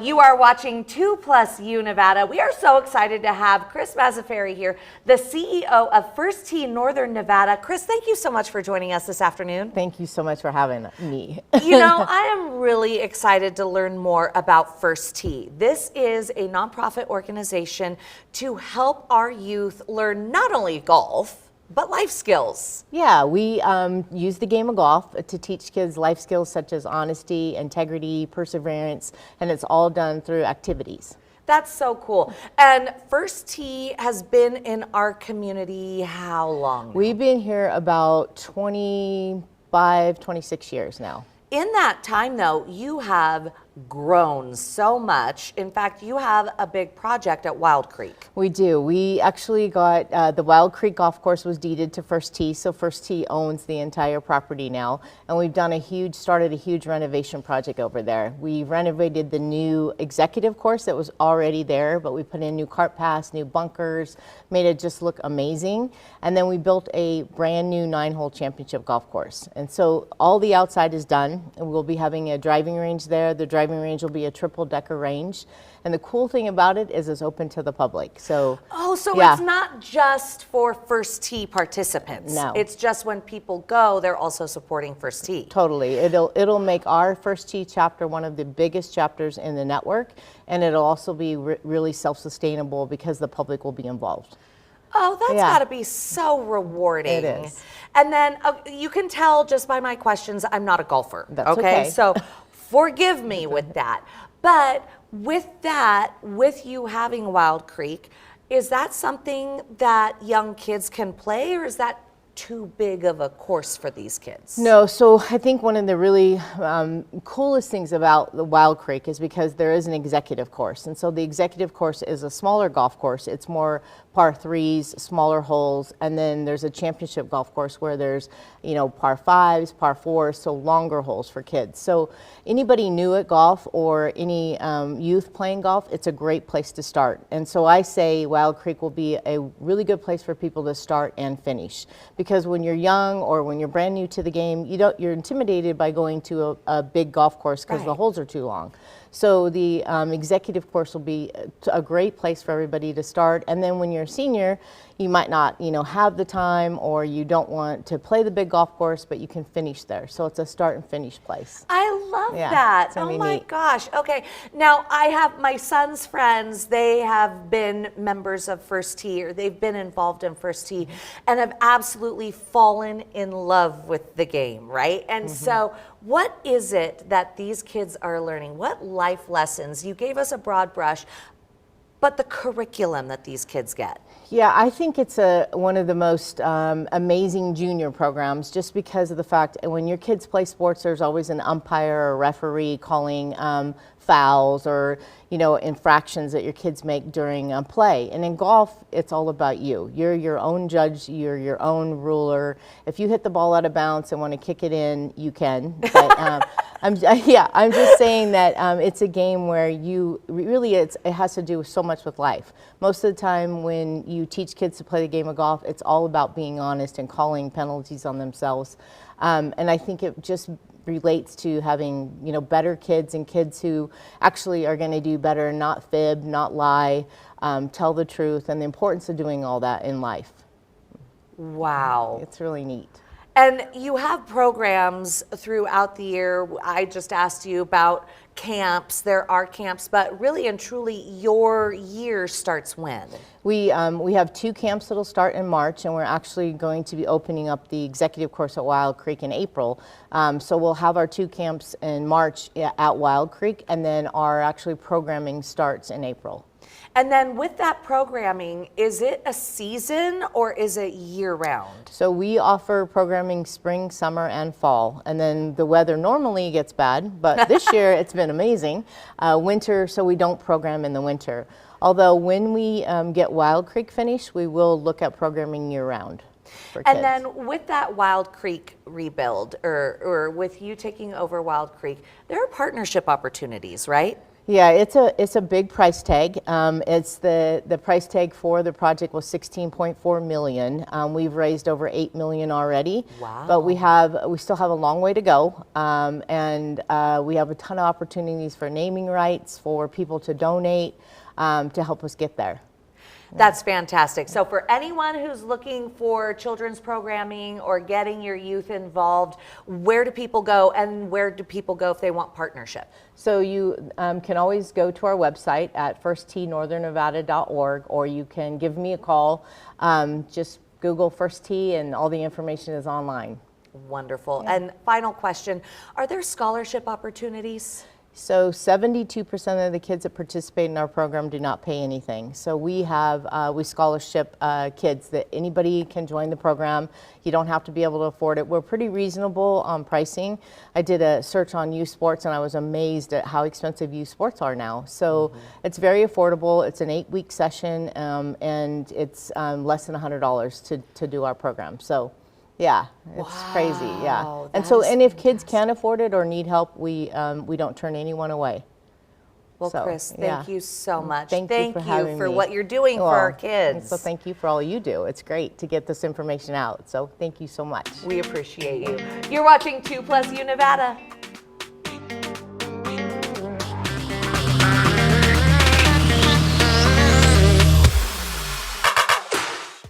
You are watching 2+U Nevada. We are so excited to have Chris Mazzaferri here, the CEO of First Tee Northern Nevada. Chris, thank you so much for joining us this afternoon. Thank you so much for having me. You know, I am really excited to learn more about First Tee. This is a nonprofit organization to help our youth learn not only golf, but life skills. Yeah, we use the game of golf to teach kids life skills such as honesty, integrity, perseverance, and it's all done through activities. That's so cool. And First Tee has been in our community how long now? We've been here about 25, 26 years now. In that time, though, you have grown so much. In fact, you have a big project at Wild Creek. We do. We actually got, the Wild Creek Golf Course was deeded to First Tee, so First Tee owns the entire property now. And we've done started a huge renovation project over there. We renovated the new executive course that was already there, but we put in new cart paths, new bunkers, made it just look amazing. And then we built a brand new 9-hole championship golf course. And so all the outside is done, and we'll be having a driving range there. The driving range will be a triple-decker range, and the cool thing about it is it's open to the public. So it's not just for First Tee participants. No, it's just when people go, they're also supporting First Tee. Totally. It'll make our First Tee chapter one of the biggest chapters in the network, and it'll also be really self-sustainable because the public will be involved. Oh, that's got to be so rewarding. It is. And then you can tell just by my questions, I'm not a golfer. That's okay. So forgive me with that. But with that, with you having Wild Creek, is that something that young kids can play, or is that too big of a course for these kids? No, so I think one of the really coolest things about the Wild Creek is because there is an executive course. And so the executive course is a smaller golf course. It's more par threes, smaller holes, and then there's a championship golf course where there's, you know, par fives, par fours, so longer holes for kids. So anybody new at golf or any youth playing golf, it's a great place to start. And so I say Wild Creek will be a really good place for people to start and finish. Because when you're young or when you're brand new to the game, you're intimidated by going to a big golf course because the holes are too long. So the executive course will be a great place for everybody to start. And then when you're a senior, you might not, have the time, or you don't want to play the big golf course, but you can finish there. So it's a start and finish place. I love that. Oh my gosh. Okay. Now I have my son's friends. They have been members of First Tee, or they've been involved in First Tee, and have absolutely fallen in love with the game, right? And so what is it that these kids are learning? What life lessons? You gave us a broad brush, but the curriculum that these kids get. Yeah, I think it's one of the most amazing junior programs, just because of the fact that when your kids play sports, there's always an umpire or referee calling fouls or infractions that your kids make during play. And in golf, it's all about you. You're your own judge. You're your own ruler. If you hit the ball out of bounds and want to kick it in, you can. But, I'm just saying that it's a game where it has to do so much with life. Most of the time when you teach kids to play the game of golf, it's all about being honest and calling penalties on themselves. And I think it just relates to having, better kids and kids who actually are going to do better, not fib, not lie, tell the truth, and the importance of doing all that in life. Wow. It's really neat. And you have programs throughout the year. I just asked you about camps. There are camps, but really and truly, your year starts when? We have 2 camps that'll start in March, and we're actually going to be opening up the executive course at Wild Creek in April. So we'll have our 2 camps in March at Wild Creek, and then our actually programming starts in April. And then with that programming, is it a season or is it year-round? So we offer programming spring, summer, and fall. And then the weather normally gets bad, but this year it's been amazing. Winter, so we don't program in the winter. Although when we get Wild Creek finished, we will look at programming year-round. And then with that Wild Creek rebuild, or with you taking over Wild Creek, there are partnership opportunities, right? Yeah, it's a big price tag. It's the price tag for the project was 16.4 million. We've raised over 8 million already. Wow. But we still have a long way to go, and we have a ton of opportunities for naming rights, for people to donate, to help us get there. That's fantastic. So for anyone who's looking for children's programming or getting your youth involved, where do people go, and where do people go if they want partnership? So you can always go to our website at firsttnorthernnevada.org, or you can give me a call. Just Google First Tee and all the information is online. Wonderful. Yeah. And final question, are there scholarship opportunities? So 72% of the kids that participate in our program do not pay anything. So we have, we scholarship kids that anybody can join the program. You don't have to be able to afford it. We're pretty reasonable on pricing. I did a search on youth sports and I was amazed at how expensive youth sports are now. So it's very affordable. It's an 8-week session, and it's less than $100 to do our program. So yeah, it's crazy, yeah. And if kids can't afford it or need help, we don't turn anyone away. Well, so, Chris, thank you so much. Thank you for what you're doing for our kids. So thank you for all you do. It's great to get this information out. So thank you so much. We appreciate you. You're watching 2+U Nevada.